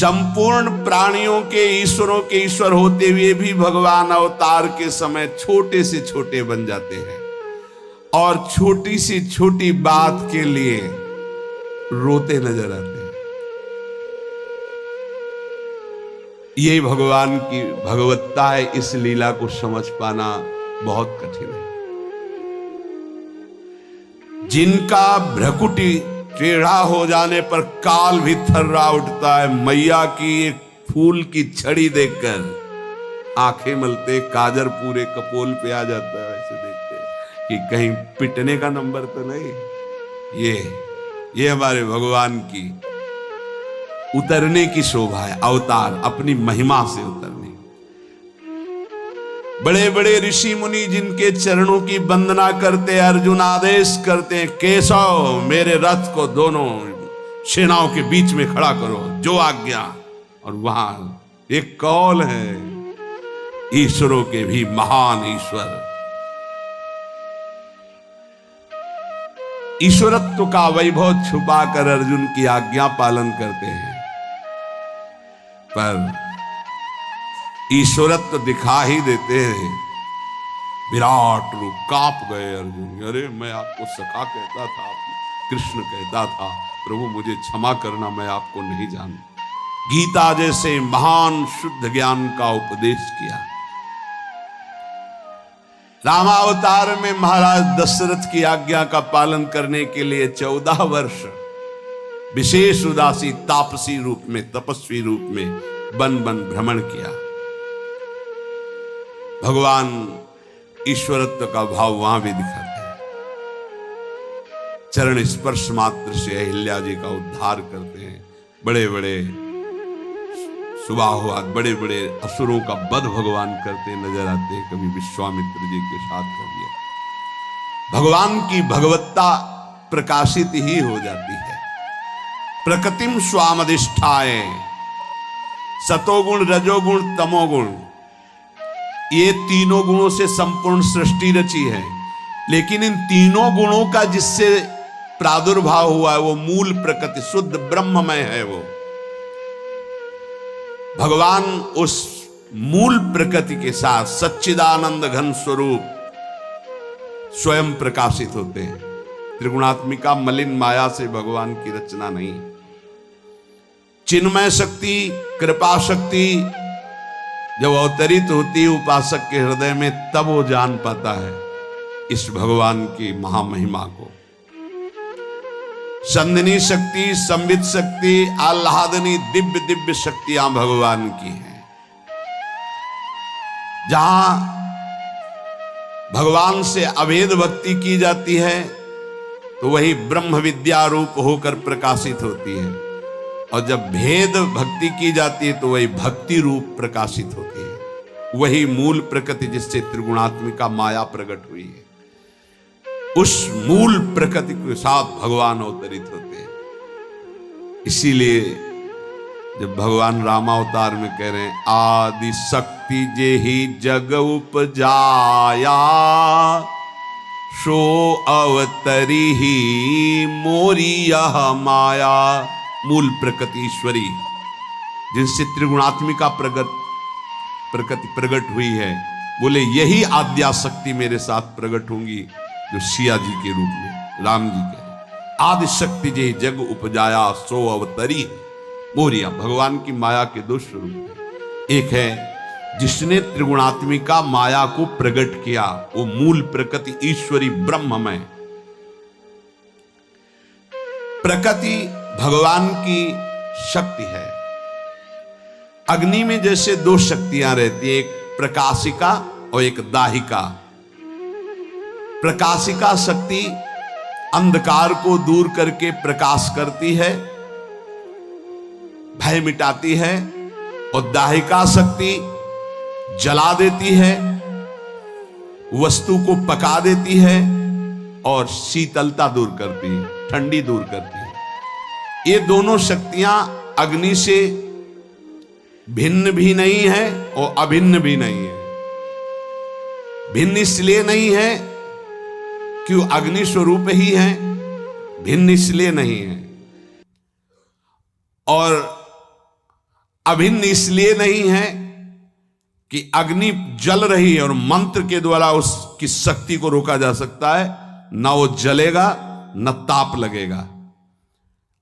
संपूर्ण प्राणियों के ईश्वरों के ईश्वर होते हुए भी भगवान अवतार के समय छोटे से छोटे बन जाते हैं और छोटी सी छोटी बात के लिए रोते नजर आते हैं। यही भगवान की भगवत्ता है। इस लीला को समझ पाना बहुत कठिन है। जिनका भ्रकुटी टेढ़ा हो जाने पर काल भी थर्रा उठता है, मैया की एक फूल की छड़ी देखकर आंखें मलते, काजर पूरे कपोल पे आ जाता है। ऐसे देखते कि कहीं पिटने का नंबर तो नहीं। ये हमारे भगवान की उतरने की शोभा है। अवतार अपनी महिमा से उतरने। बड़े बड़े ऋषि मुनि जिनके चरणों की वंदना करते, अर्जुन आदेश करते हैं, केशव मेरे रथ को दोनों सेनाओं के बीच में खड़ा करो, जो आज्ञा। और वहां एक कौल है, ईश्वरों के भी महान ईश्वर, ईश्वरत्व का वैभव छुपाकर अर्जुन की आज्ञा पालन करते हैं, पर ईश्वरत्व दिखा ही देते हैं। विराट रूप, कांप गए अर्जुन। अरे मैं आपको सखा कहता था, कृष्ण कहता था, प्रभु मुझे क्षमा करना, मैं आपको नहीं जानता। गीता जैसे महान शुद्ध ज्ञान का उपदेश किया। रामावतार में महाराज दशरथ की आज्ञा का पालन करने के लिए 14 वर्ष विशेष उदासी तापसी रूप में, तपस्वी रूप में वन वन भ्रमण किया। भगवान ईश्वरत्व का भाव वहां भी दिखाते हैं। चरण स्पर्श मात्र से अहिल्या जी का उद्धार करते हैं। बड़े बड़े सुबाहुआत, बड़े बड़े असुरों का वध भगवान करते नजर आते हैं। कभी विश्वामित्र जी के साथ कर दिया। भगवान की भगवत्ता प्रकाशित ही हो जाती है। प्रकृतिम स्वामधिष्ठाए, सतोगुण रजोगुण तमोगुण, ये तीनों गुणों से संपूर्ण सृष्टि रची है। लेकिन इन तीनों गुणों का जिससे प्रादुर्भाव हुआ है वो मूल प्रकृति शुद्ध ब्रह्ममय है। वो भगवान उस मूल प्रकृति के साथ सच्चिदानंद घन स्वरूप स्वयं प्रकाशित होते हैं। त्रिगुणात्मिका मलिन माया से भगवान की रचना नहीं। चिन्मय शक्ति, कृपा शक्ति जब अवतरित होती है उपासक के हृदय में, तब वो जान पाता है इस भगवान की महामहिमा को। संदिनी शक्ति, संवित शक्ति, आह्लादनी दिव्य दिव्य शक्तियां भगवान की हैं। जहां भगवान से अभेद भक्ति की जाती है तो वही ब्रह्म विद्या रूप होकर प्रकाशित होती है, और जब भेद भक्ति की जाती है तो वही भक्ति रूप प्रकाशित होती है। वही मूल प्रकृति जिससे त्रिगुणात्मिका माया प्रकट हुई है, उस मूल प्रकृति के साथ भगवान अवतरित होते हैं। इसीलिए जब भगवान रामावतार में कह रहे हैं, आदि शक्ति जे ही जग उपजाया, सो अवतरी ही मोरी यह माया। मूल प्रकृति ईश्वरी जिनसे त्रिगुणात्मिका प्रकृति प्रकट हुई है, बोले यही आद्या शक्ति मेरे साथ प्रकट होंगी, जो सिया जी के रूप में राम जी के। आदि शक्ति जे जग उपजाया, सो अवतरी मोरिया। भगवान की माया के दो स्वरूप हैं। एक है जिसने त्रिगुणात्मिका माया को प्रकट किया, वो मूल प्रकृति ईश्वरी ब्रह्ममय। प्रकृति भगवान की शक्ति है। अग्नि में जैसे दो शक्तियां रहती है, एक प्रकाशिका और एक दाहिका। प्रकाशिका शक्ति अंधकार को दूर करके प्रकाश करती है, भय मिटाती है, और दाहिका शक्ति जला देती है, वस्तु को पका देती है और शीतलता दूर करती है, ठंडी दूर करती है। ये दोनों शक्तियां अग्नि से भिन्न भी नहीं है और अभिन्न भी नहीं है। भिन्न इसलिए नहीं है कि अग्नि स्वरूप ही है, भिन्न इसलिए नहीं है। और अभिन्न इसलिए नहीं है कि अग्नि जल रही है और मंत्र के द्वारा उसकी शक्ति को रोका जा सकता है, न वो जलेगा न ताप लगेगा।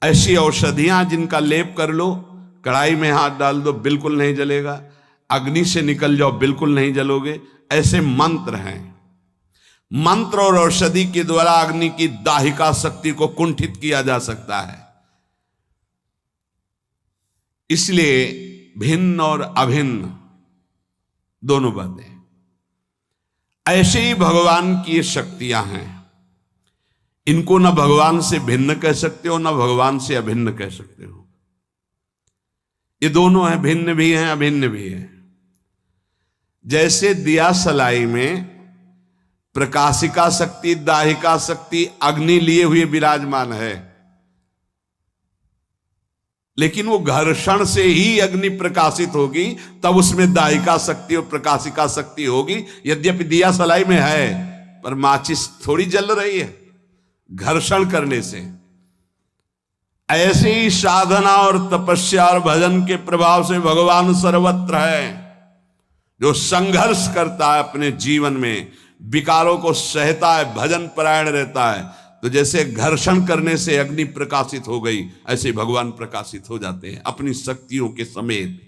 ऐसी औषधियां जिनका लेप कर लो, कढ़ाई में हाथ डाल दो, बिल्कुल नहीं जलेगा। अग्नि से निकल जाओ, बिल्कुल नहीं जलोगे। ऐसे मंत्र हैं। मंत्र और औषधि के द्वारा अग्नि की दाहिका शक्ति को कुंठित किया जा सकता है। इसलिए भिन्न और अभिन्न दोनों बातें। ऐसे ही भगवान की ये शक्तियां हैं। इनको न भगवान से भिन्न कह सकते हो, न भगवान से अभिन्न कह सकते हो। ये दोनों हैं, भिन्न भी हैं अभिन्न भी हैं। जैसे दिया सलाई में प्रकाशिका शक्ति, दाहिका शक्ति अग्नि लिए हुए विराजमान है, लेकिन वो घर्षण से ही अग्नि प्रकाशित होगी, तब उसमें दाहिका शक्ति और प्रकाशिका शक्ति होगी। यद्यपि दिया सलाई में है, पर माचिस थोड़ी जल रही है घर्षण करने से। ऐसे ही साधना और तपस्या और भजन के प्रभाव से भगवान सर्वत्र है। जो संघर्ष करता है अपने जीवन में, विकारों को सहता है, भजन परायण रहता है, तो जैसे घर्षण करने से अग्नि प्रकाशित हो गई, ऐसे भगवान प्रकाशित हो जाते हैं अपनी शक्तियों के समेत।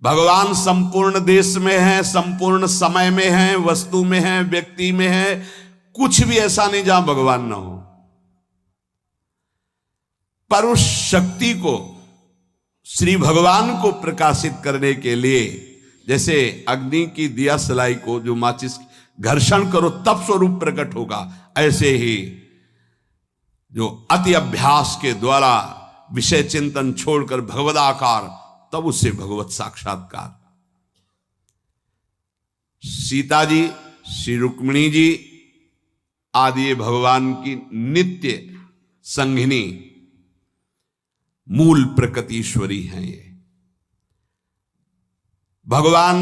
भगवान संपूर्ण देश में है, संपूर्ण समय में है, वस्तु में है, व्यक्ति में है। कुछ भी ऐसा नहीं जहां भगवान ना हो। पर उस शक्ति को, श्री भगवान को प्रकाशित करने के लिए, जैसे अग्नि की दिया सलाई को जो माचिस घर्षण करो तब स्वरूप प्रकट होगा, ऐसे ही जो अति अभ्यास के द्वारा विषय चिंतन छोड़कर भगवदाकार, तब उससे भगवत साक्षात्कार। सीता जी, श्री रुक्मिणी जी आदि भगवान की नित्य संगिनी मूल प्रकृतीश्वरी हैं। ये भगवान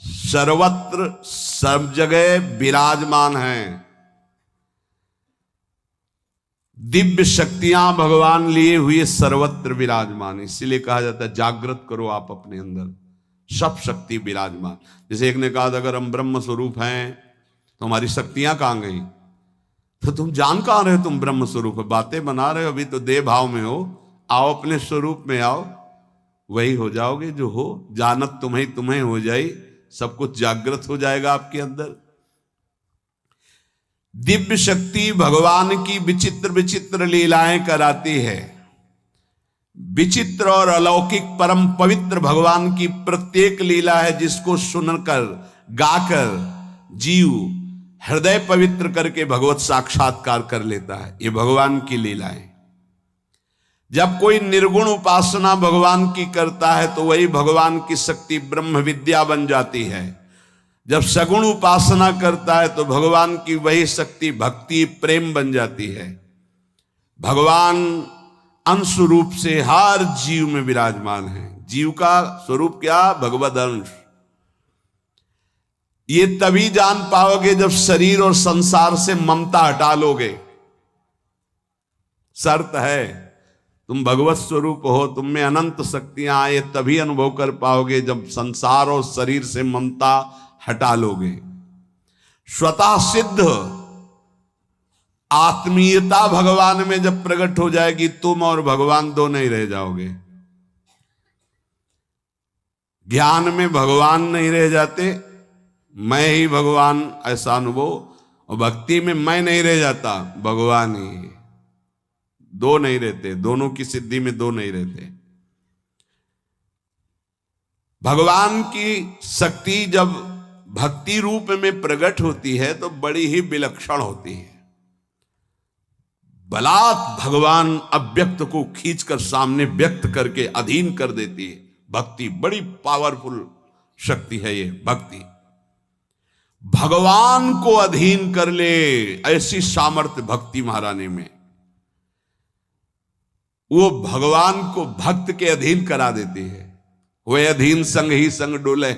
सर्वत्र सब जगह विराजमान हैं। दिव्य शक्तियां भगवान लिए हुए सर्वत्र विराजमान। इसीलिए कहा जाता है जागृत करो आप अपने अंदर, सब शक्ति विराजमान। जैसे एक ने कहा था, अगर हम ब्रह्म स्वरूप हैं तो हमारी शक्तियां कहां गई? तो तुम जान कहां रहे हो तुम ब्रह्म स्वरूप हो? बातें बना रहे हो, अभी तो देह भाव में हो। आओ अपने स्वरूप में आओ, वही हो जाओगे जो हो। जानत तुम्हें हो जाए, सब कुछ जागृत हो जाएगा आपके अंदर। दिव्य शक्ति भगवान की विचित्र विचित्र लीलाएं कराती है। विचित्र और अलौकिक परम पवित्र भगवान की प्रत्येक लीला है, जिसको सुनकर गाकर जीव हृदय पवित्र करके भगवत साक्षात्कार कर लेता है। ये भगवान की लीलाएं। जब कोई निर्गुण उपासना भगवान की करता है तो वही भगवान की शक्ति ब्रह्म विद्या बन जाती है। जब सगुण उपासना करता है तो भगवान की वही शक्ति भक्ति प्रेम बन जाती है। भगवान अंश रूप से हर जीव में विराजमान है। जीव का स्वरूप क्या? भगवद अंश। ये तभी जान पाओगे जब शरीर और संसार से ममता हटा लोगे। शर्त है, तुम भगवत स्वरूप हो, तुम में अनंत शक्तियां आए, तभी अनुभव कर पाओगे जब संसार और शरीर से ममता हटा लोगे। स्वतः सिद्ध आत्मीयता भगवान में जब प्रकट हो जाएगी, तुम और भगवान दो नहीं रह जाओगे। ज्ञान में भगवान नहीं रह जाते, मैं ही भगवान ऐसा अनुभव। और भक्ति में मैं नहीं रह जाता, भगवान ही। दो नहीं रहते, दोनों की सिद्धि में दो नहीं रहते। भगवान की शक्ति जब भक्ति रूप में प्रकट होती है तो बड़ी ही विलक्षण होती है। बलात् भगवान अव्यक्त को खींचकर सामने व्यक्त करके अधीन कर देती है। भक्ति बड़ी पावरफुल शक्ति है। ये भक्ति भगवान को अधीन कर ले, ऐसी सामर्थ्य भक्ति महारानी में। वो भगवान को भक्त के अधीन करा देती है। वे अधीन संग ही संग डोले,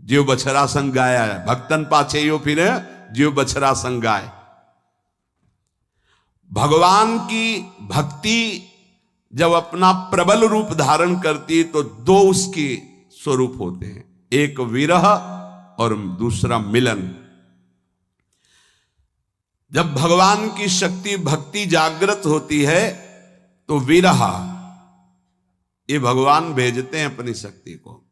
जीव बछरा संग गाया है। भक्तन पाछे यो फिर जीव बछरा संग गाय। भगवान की भक्ति जब अपना प्रबल रूप धारण करती है तो दो उसके स्वरूप होते हैं, एक विरह और दूसरा मिलन। जब भगवान की शक्ति भक्ति जागृत होती है तो विरह, ये भगवान भेजते हैं अपनी शक्ति को।